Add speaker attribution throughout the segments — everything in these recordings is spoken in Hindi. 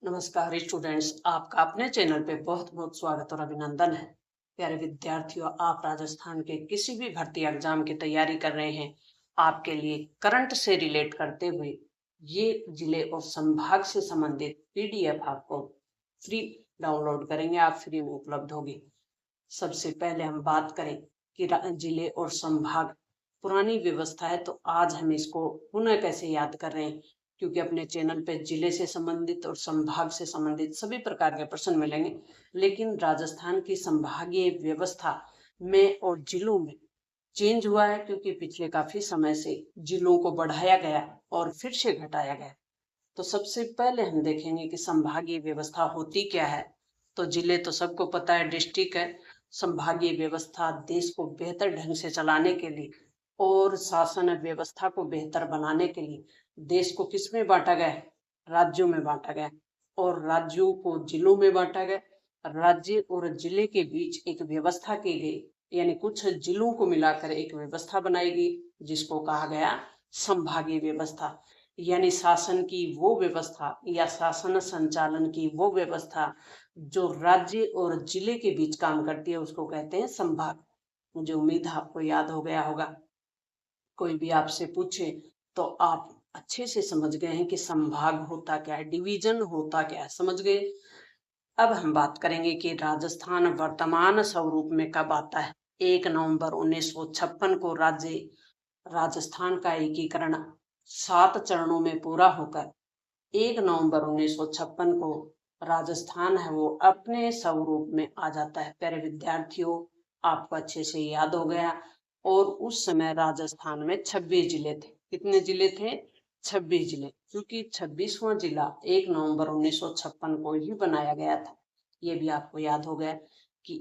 Speaker 1: नमस्कार स्टूडेंट्स, आपका अपने चैनल पे बहुत बहुत स्वागत और अभिनंदन है। प्यारे विद्यार्थियों, आप राजस्थान के किसी भी भर्ती एग्जाम की तैयारी कर रहे हैं, आपके लिए करंट से रिलेट करते हुए ये जिले और संभाग से संबंधित पीडीएफ आपको फ्री डाउनलोड करेंगे, आप फ्री में उपलब्ध होगी। सबसे पहले हम बात करें कि जिले और संभाग पुरानी व्यवस्था है, तो आज हम इसको पुनः कैसे याद कर रहे हैं, क्योंकि अपने चैनल पे जिले से संबंधित और संभाग से संबंधित सभी प्रकार के प्रश्न मिलेंगे। लेकिन राजस्थान की संभागीय व्यवस्था में और जिलों में चेंज हुआ है, क्योंकि पिछले काफी समय से जिलों को बढ़ाया गया और फिर से घटाया गया। तो सबसे पहले हम देखेंगे कि संभागीय व्यवस्था होती क्या है। तो जिले तो सबको पता है, डिस्ट्रिक्ट है। संभागीय व्यवस्था देश को बेहतर ढंग से चलाने के लिए और शासन व्यवस्था को बेहतर बनाने के लिए देश को किस में बांटा गया है? राज्यों में बांटा गया, और राज्यों को जिलों में बांटा गया। राज्य और जिले के बीच एक व्यवस्था की गई, यानी कुछ जिलों को मिलाकर एक व्यवस्था बनाई गई, जिसको कहा गया संभागीय व्यवस्था। यानी शासन की वो व्यवस्था या शासन संचालन की वो व्यवस्था जो राज्य और जिले के बीच काम करती है, उसको कहते हैं संभाग। मुझे उम्मीद है आपको याद हो गया होगा। कोई भी आपसे पूछे तो आप अच्छे से समझ गए हैं कि संभाग होता क्या है, डिवीजन होता क्या है, समझ गए। अब हम बात करेंगे कि राजस्थान वर्तमान स्वरूप में कब आता है। 1 नवंबर 1956 को राज्य राजस्थान का एकीकरण 7 चरणों में पूरा होकर 1 नवंबर 1956 को राजस्थान है वो अपने स्वरूप में आ जाता है। प्यारे विद्यार्थियों, आपको अच्छे से याद हो गया। और उस समय राजस्थान में 26 जिले थे। कितने जिले थे? 26 जिले, क्योंकि 26वां जिला 1 नवंबर 1956 को ही बनाया गया था। ये भी आपको याद हो गया कि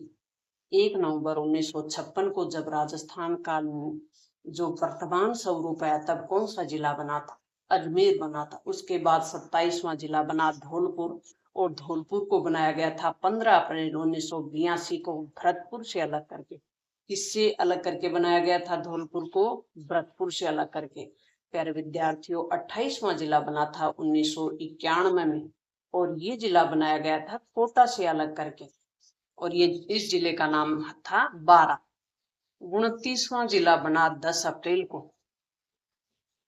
Speaker 1: 1 नवंबर 1956 को जब राजस्थान का जो वर्तमान स्वरूप आया, तब कौन सा जिला बना था? अजमेर बना था। उसके बाद 27वां जिला बना धौलपुर, और धौलपुर को बनाया गया था 15 अप्रैल 1982 को भरतपुर से अलग करके। किससे अलग करके बनाया गया था धौलपुर को? भरतपुर से अलग करके। प्यारे विद्यार्थियों, 28वां जिला बना था 1991 में, और ये जिला बनाया गया था कोटा से अलग करके, और ये इस जिले का नाम था बारा। 29वां जिला बना 10 अप्रैल को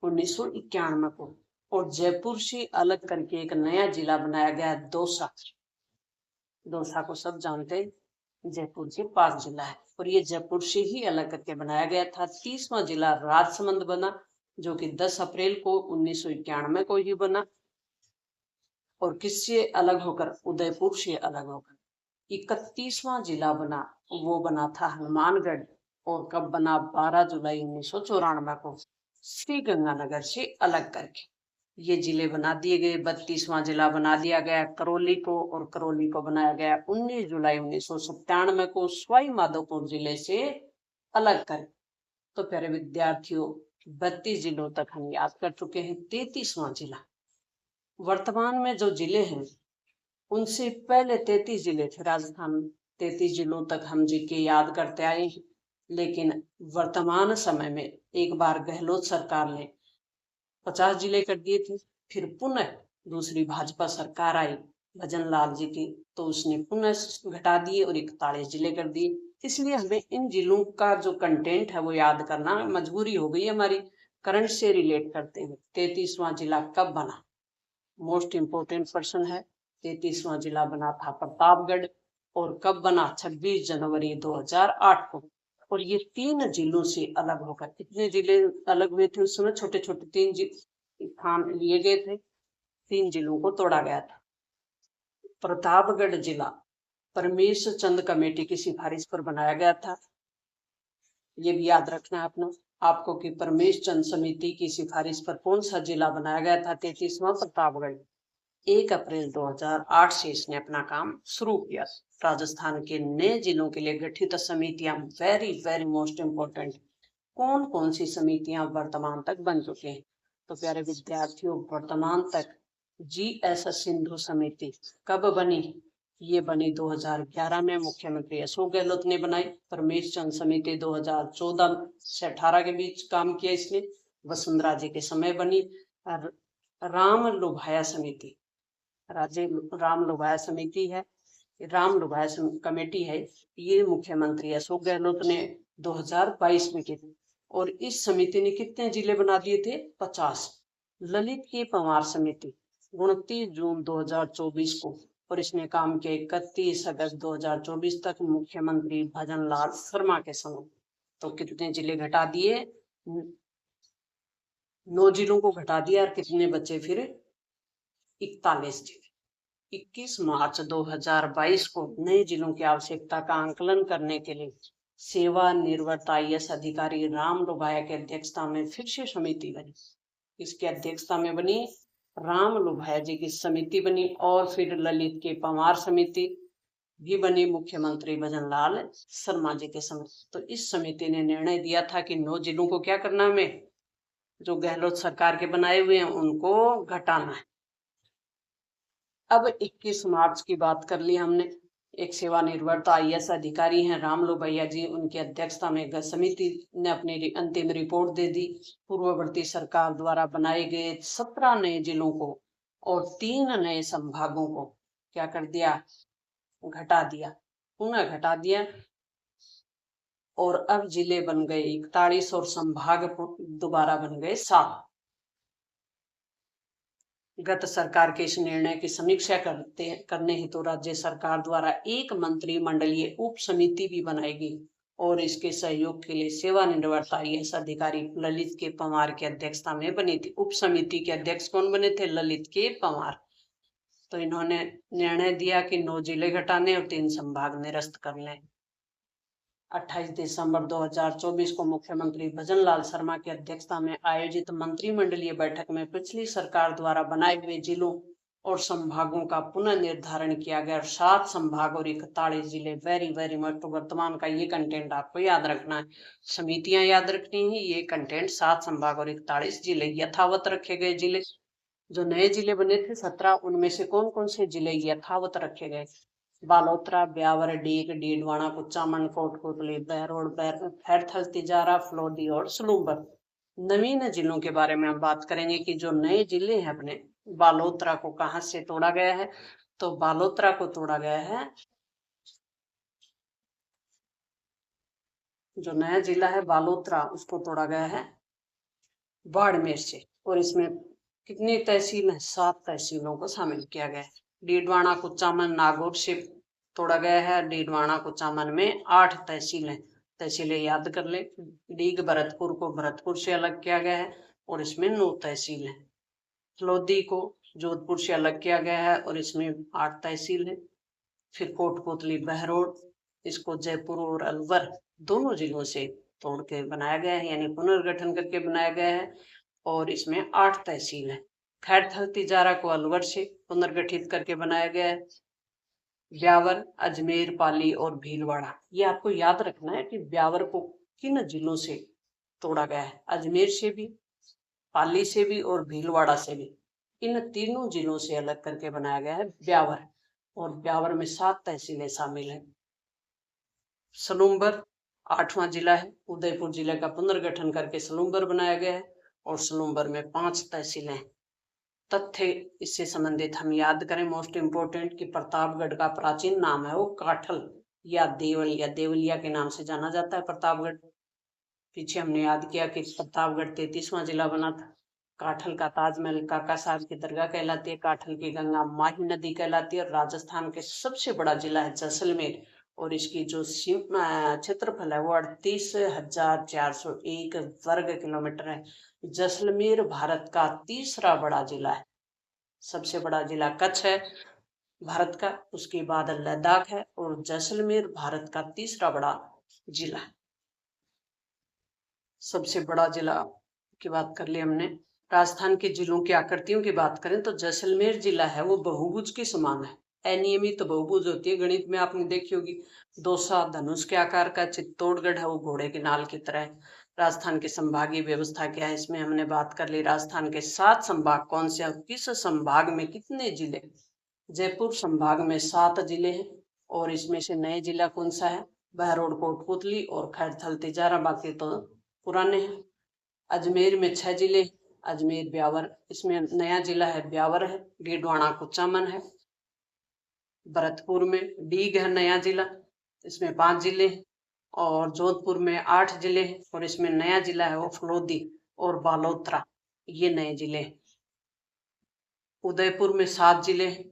Speaker 1: 1991 को, और जयपुर से अलग करके एक नया जिला बनाया गया दौसा। दौसा को सब जानते हैं, जयपुर के पास जिला है, और ये जयपुर से ही अलग करके बनाया गया था। 30वां जिला राजसमंद बना, जो कि 10 अप्रैल को 1991 को ही बना, और किससे अलग होकर? उदयपुर से अलग होकर। 31वां जिला बना, वो बना था हनुमानगढ़, और कब बना? 12 जुलाई 1994 को श्री गंगानगर से अलग करके। ये जिले बना दिए गए। 32वां जिला बना दिया गया करौली को, और करौली को बनाया गया 19 जुलाई 1997 को सवाई माधोपुर जिले से अलग कर। तो प्यारे विद्यार्थियों, 32 जिलों तक हम याद कर चुके हैं। 33वां जिला, वर्तमान में जो जिले हैं उनसे पहले 33 जिले थे राजस्थान में। 33 जिलों तक हम जीके याद करते आए हैं, लेकिन वर्तमान समय में एक बार गहलोत सरकार ने 50 जिले कर दिए थे। फिर पुनः दूसरी भाजपा सरकार आई भजन लाल जी की, तो उसने पुनः घटा दिए और 41 जिले कर दिए। इसलिए हमें इन जिलों का जो कंटेंट है वो याद करना मजबूरी हो गई हमारी। करंट से रिलेट करते हैं। 33वां जिला कब बना? मोस्ट इंपोर्टेंट पर्सन है। 33वां जिला बना था प्रतापगढ़, और कब बना? 26 जनवरी 2008 को। और ये 3 जिलों से अलग होकर, कितने जिले अलग हुए थे उस समय? छोटे छोटे 3 स्थान लिए गए थे, 3 जिलों को तोड़ा गया था। प्रतापगढ़ जिला परमेश चंद कमेटी की सिफारिश पर बनाया गया था। ये भी याद रखना है आपको कि परमेश चंद समिति की सिफारिश पर कौन सा जिला बनाया गया था? 33वां प्रतापगढ़। 1 अप्रैल 2008 से इसने अपना काम शुरू किया। राजस्थान के नए जिलों के लिए गठित समितियां, वेरी वेरी मोस्ट इंपोर्टेंट। कौन कौन सी समितियां वर्तमान तक बन चुकी हैं? तो प्यारे विद्यार्थियों, वर्तमान तक GS सिंधु समिति कब बनी? ये बनी 2011 में, मुख्यमंत्री अशोक गहलोत ने बनाई। परमेश चंद समिति 2014 से 18 के बीच काम किया इसने, वसुंधरा जी के समय बनी। राम लुभाया समिति राज्य राम लोभाया समिति है, राम लोभाया कमेटी है, ये मुख्यमंत्री अशोक गहलोत ने 2022 में की थी। और इस समिति ने कितने जिले बना दिए थे? 50। ललित की पंवार समिति 29 जून 2024 को, और इसने काम किया 31 अगस्त 2024 तक मुख्यमंत्री भजन लाल शर्मा के समय। तो कितने जिले घटा दिए? 9 जिलों को घटा दिया, और कितने बचे फिर? 41 जिले। 21 मार्च 2022 को नए जिलों की आवश्यकता का आंकलन करने के लिए सेवानिवृत्त IAS अधिकारी राम लोभाया की अध्यक्षता में फिर से समिति बनी। इसकी अध्यक्षता में बनी राम लोभाया जी की समिति बनी, और फिर ललित की पंवार समिति भी बनी मुख्यमंत्री भजन लाल शर्मा जी के समय। तो इस समिति ने निर्णय दिया था कि 9 जिलों को क्या करना है, हमें जो गहलोत सरकार के बनाए हुए हैं उनको घटाना है। अब 21 मार्च की बात कर ली हमने। एक सेवानिवृत्त IAS अधिकारी हैं राम लोभैया जी, उनकी अध्यक्षता में समिति ने अपनी अंतिम रिपोर्ट दे दी। पूर्ववर्ती सरकार द्वारा बनाए गए 17 नए जिलों को और 3 नए संभागों को क्या कर दिया? घटा दिया, पुनः घटा दिया। और अब जिले बन गए 41 और संभाग दोबारा बन गए 7। गत सरकार के इस निर्णय की समीक्षा करने हेतु राज्य सरकार द्वारा एक मंत्रिमंडलीय उप समिति भी बनाई गई, और इसके सहयोग के लिए सेवानिवृत्त IAS अधिकारी ललित के पंवार की अध्यक्षता में बनी थी। उप समिति के अध्यक्ष कौन बने थे? ललित के पंवार। तो इन्होंने निर्णय दिया कि 9 जिले घटाने और 3 संभाग निरस्त कर लें। 28 दिसंबर 2024 को मुख्यमंत्री भजन लाल शर्मा की अध्यक्षता में आयोजित मंत्रिमंडलीय बैठक में पिछली सरकार द्वारा बनाए हुए जिलों और संभागों का पुनः निर्धारण किया गया। 7 संभाग और 41 जिले। Very much. तो वर्तमान का ये कंटेंट आपको याद रखना है, समितियां याद रखनी है। ये कंटेंट 7 संभाग और 41 जिले यथावत रखे गए। जिले जो नए जिले बने थे 17, उनमें से कौन कौन से जिले यथावत रखे गए? बालोतरा, ब्यावर, डीग, डीडवाना, कुचामन, कोटपुतली, बहरोड, खैरथल, तिजारा, फलोदी और सलूबर। नवीन जिलों के बारे में हम बात करेंगे कि जो नए जिले हैं अपने, बालोतरा को कहां से तोड़ा गया है? तो बालोतरा को तोड़ा गया है, जो नया जिला है बालोतरा उसको तोड़ा गया है बाड़मेर से। और इसमें कितनी तहसील है? 7 तहसीलों को शामिल किया गया है। डीडवाना, कुचामन, नागौर से तोड़ा गया है। डीडवाना, कुचामन में 8 तहसीलें। तहसीलें याद कर ले। डीग भरतपुर को भरतपुर से अलग किया गया है, और इसमें 9 तहसील है। फलोदी को जोधपुर से अलग किया गया है, और इसमें 8 तहसील है। फिर कोटपुतली, बहरोड, इसको जयपुर और अलवर दोनों जिलों से तोड़ के बनाया गया है, यानी पुनर्गठन करके बनाया गया है, और इसमें 8 तहसील है। खैरथल, तिजारा को अलवर से पुनर्गठित करके बनाया गया है। ब्यावर, अजमेर, पाली और भीलवाड़ा। ये आपको याद रखना है कि ब्यावर को किन जिलों से तोड़ा गया है? अजमेर से भी, पाली से भी और भीलवाड़ा से भी। इन तीनों जिलों से अलग करके बनाया गया है ब्यावर, और ब्यावर में 7 तहसीलें शामिल हैं। सलूम्बर 8वां जिला है। उदयपुर जिले का पुनर्गठन करके सलूम्बर बनाया गया है, और सलूम्बर में 5 तहसीलें। तथ्य इससे संबंधित हम याद करें, मोस्ट इंपोर्टेंट, कि प्रतापगढ़ का प्राचीन नाम है वो काठल या देवलिया। देवलिया के नाम से जाना जाता है प्रतापगढ़। पीछे हमने याद किया कि प्रतापगढ़ 33वां जिला बना था। काठल का ताजमहल काका साहब की दरगाह कहलाती है। काठल की गंगा माही नदी कहलाती है। और राजस्थान के सबसे बड़ा जिला है जैसलमेर, और इसकी जो क्षेत्रफल है वो 38,401 वर्ग किलोमीटर है। जैसलमेर भारत का तीसरा बड़ा जिला है। सबसे बड़ा जिला कच्छ है भारत का, उसके बाद लद्दाख है, और जैसलमेर भारत का तीसरा बड़ा जिला है। सबसे बड़ा जिला की बात कर ली हमने। राजस्थान के जिलों की आकृतियों की बात करें तो जैसलमेर जिला है वो बहुभुज के समान है। अनियमित तो बहुभुज होती है, गणित में आपने देखी होगी। दौसा धनुष के आकार का। चित्तौड़गढ़ है वो घोड़े की नाल की तरह है। राजस्थान की संभागीय व्यवस्था क्या है, इसमें हमने बात कर ली। राजस्थान के 7 संभाग कौन से हैं? किस संभाग में कितने जिले? जयपुर संभाग में 7 जिले हैं, और इसमें से नए जिला कौन सा है? बहरोड, कोटपुतली और खैरथल, तिजारा। बाकी तो पुराने हैं। अजमेर में 6 जिले, अजमेर ब्यावर, इसमें नया जिला है ब्यावर है। डीडवाना कुचामन है। भरतपुर में डीग है नया जिला, इसमें 5 जिले हैं। और जोधपुर में 8 जिले हैं और इसमें नया जिला है वो फलोदी और बालोतरा, ये नए जिले हैं। उदयपुर में 7 जिले हैं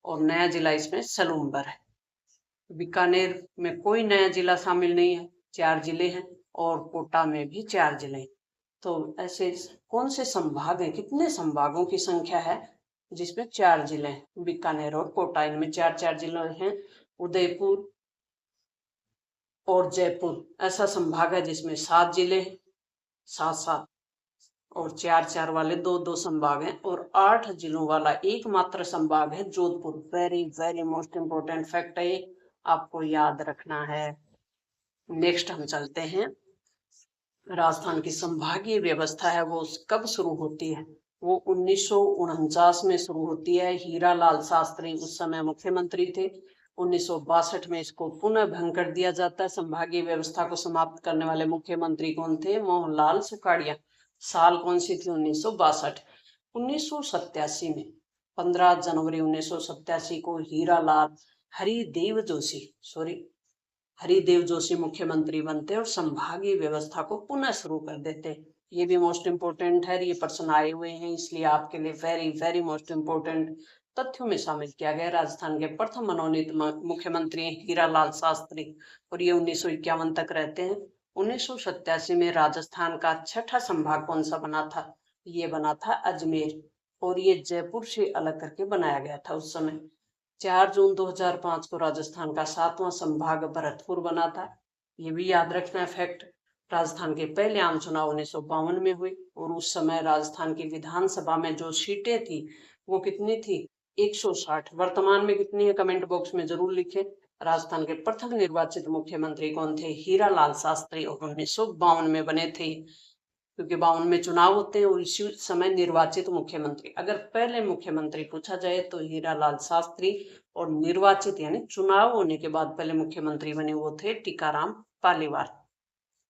Speaker 1: और नया जिला इसमें सलूम्बर है। बीकानेर में कोई नया जिला शामिल नहीं है, 4 जिले हैं और कोटा में भी 4 जिले हैं। तो ऐसे कौन से संभाग हैं, कितने संभागों की संख्या है जिसमें 4 जिले हैं? बीकानेर और कोटा, इनमें 4-4 जिले हैं। उदयपुर और जयपुर ऐसा संभाग है जिसमें 7 जिले हैं, 7-7, और 4-4 वाले 2-2 संभाग हैं। और 8 जिलों वाला एकमात्र संभाग है Jodhpur. Very very most important fact है, आपको याद रखना है। नेक्स्ट हम चलते हैं, राजस्थान की संभागीय व्यवस्था है वो कब शुरू होती है? वो 1949 में शुरू होती है। हीरा लाल शास्त्री उस समय मुख्यमंत्री थे। 1962 में इसको पुनः भंग कर दिया जाता है। संभागीय व्यवस्था को समाप्त करने वाले मुख्यमंत्री कौन थे? मोहनलाल सुखाड़िया। साल कौन सी थी? 1962। 1987 में 15 जनवरी 1987 को हरिदेव जोशी मुख्यमंत्री बनते और संभागीय व्यवस्था को पुनः शुरू कर देते। ये भी मोस्ट इंपोर्टेंट है, ये प्रश्न आए हुए हैं, इसलिए आपके लिए वेरी वेरी मोस्ट इंपोर्टेंट तथ्यों में शामिल किया गया। राजस्थान के प्रथम मनोनीत मुख्यमंत्री हीरा लाल शास्त्री और ये 1951 तक रहते हैं। 1987 में राजस्थान का 6ठा संभाग कौन सा बना था? ये बना था अजमेर, और ये जयपुर से अलग करके बनाया गया था उस समय। 4 जून 2005 को राजस्थान का 7वां संभाग भरतपुर बना था। ये भी याद रखना फैक्ट। राजस्थान के पहले आम चुनाव 1952 में हुए और उस समय राजस्थान की विधानसभा में जो सीटें थी वो कितनी थी? 160। वर्तमान में कितनी है कमेंट बॉक्स में जरूर लिखें। राजस्थान के प्रथम निर्वाचित मुख्यमंत्री कौन थे? हीरा लाल शास्त्री, और 1952 में बने थे, क्योंकि 52 में चुनाव होते हैं और इसी समय निर्वाचित मुख्यमंत्री। अगर पहले मुख्यमंत्री पूछा जाए तो हीरा लाल शास्त्री, और निर्वाचित यानी चुनाव होने के बाद पहले मुख्यमंत्री बने वो थे टीकाराम पालीवाल।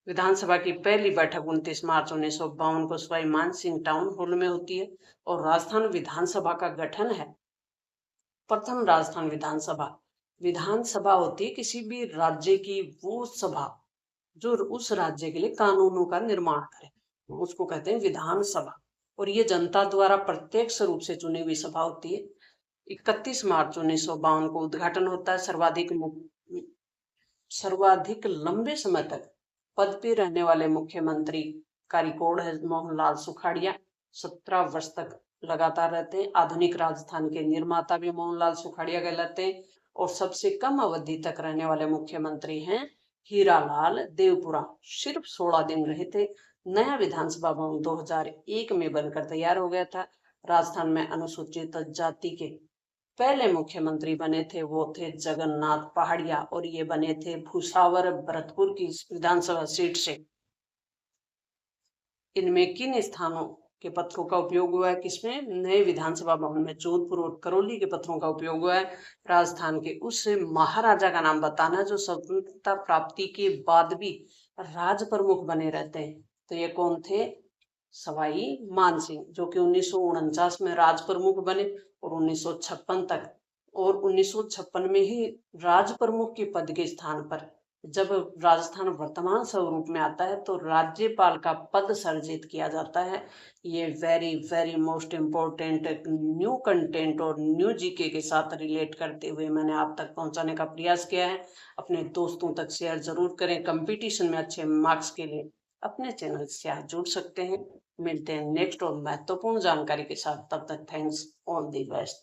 Speaker 1: विधानसभा की पहली बैठक 29 मार्च 1952 को सवाई मानसिंह टाउन हॉल में होती है। और राजस्थान विधानसभा का गठन है, प्रथम राजस्थान विधानसभा होती है किसी भी राज्य की वो सभा जो उस राज्य के लिए कानूनों का निर्माण करे, उसको कहते हैं विधानसभा। और ये जनता द्वारा प्रत्यक्ष रूप से चुनी हुई सभा होती है। 31 मार्च 1952 को उद्घाटन होता है। सर्वाधिक लंबे समय तक पद पे रहने वाले मुख्यमंत्री का रिकॉर्ड है मोहनलाल सुखाड़िया, 17 वर्ष तक लगातार रहते हैं। आधुनिक राजस्थान के निर्माता भी मोहनलाल सुखाड़िया कहलाते हैं। और सबसे कम अवधि तक रहने वाले मुख्यमंत्री हैं हीरालाल देवपुरा, सिर्फ 16 दिन रहे थे। नया विधानसभा भवन 2001 में बनकर तैयार हो गया था। राजस्थान में अनुसूचित जाति के पहले मुख्यमंत्री बने थे वो थे जगन्नाथ पहाड़िया, और ये बने थे भूसावर भरतपुर की विधानसभा सीट से। इनमें किन स्थानों के पत्थरों का उपयोग हुआ है? किसमें? नए विधानसभा भवन में जोधपुर और करौली के पत्थरों का उपयोग हुआ है। राजस्थान के उस महाराजा का नाम बताना जो स्वतंत्रता प्राप्ति के बाद भी राज प्रमुख बने रहते हैं। तो ये कौन थे? सवाई मानसिंह, जो कि 1949 में राज प्रमुख बने और 1956 तक, और 1956 में ही राज प्रमुख के पद के स्थान पर जब राजस्थान वर्तमान स्वरूप में आता है तो राज्यपाल का पद सर्जित किया जाता है। ये very very most important new content और न्यू जीके के साथ रिलेट करते हुए मैंने आप तक पहुंचाने का प्रयास किया है। अपने दोस्तों तक शेयर जरूर करें। कंपटीशन में अच्छे मार्क्स के लिए अपने चैनल से आप जुड़ सकते हैं। मिलते हैं नेक्स्ट और महत्वपूर्ण जानकारी के साथ। तब तक थैंक्स, ऑल द बेस्ट।